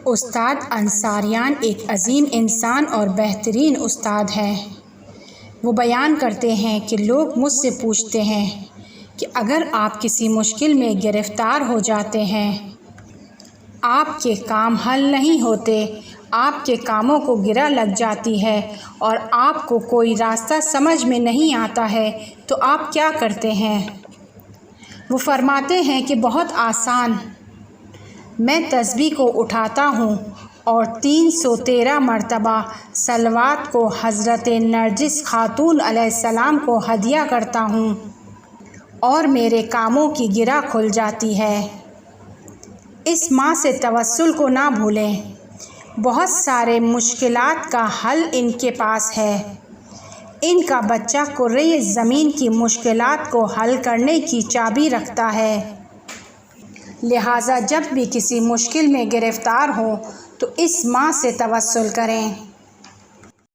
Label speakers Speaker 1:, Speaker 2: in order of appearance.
Speaker 1: استاد انصاریان ایک عظیم انسان اور بہترین استاد ہیں۔ وہ بیان کرتے ہیں کہ لوگ مجھ سے پوچھتے ہیں کہ اگر آپ کسی مشکل میں گرفتار ہو جاتے ہیں، آپ کے کام حل نہیں ہوتے، آپ کے کاموں کو گرہ لگ جاتی ہے اور آپ کو کوئی راستہ سمجھ میں نہیں آتا ہے تو آپ کیا کرتے ہیں؟ وہ فرماتے ہیں کہ بہت آسان، میں تسبیح کو اٹھاتا ہوں اور 313 مرتبہ صلوات کو حضرت نرجس خاتون علیہ السلام کو ہدیہ کرتا ہوں اور میرے کاموں کی گرہ کھل جاتی ہے۔ اس ماں سے توسل کو نہ بھولیں، بہت سارے مشکلات کا حل ان کے پاس ہے۔ ان کا بچہ کرۂ زمین کی مشکلات کو حل کرنے کی چابی رکھتا ہے۔ لہٰذا جب بھی کسی مشکل میں گرفتار ہوں تو اس ماں سے توسل کریں۔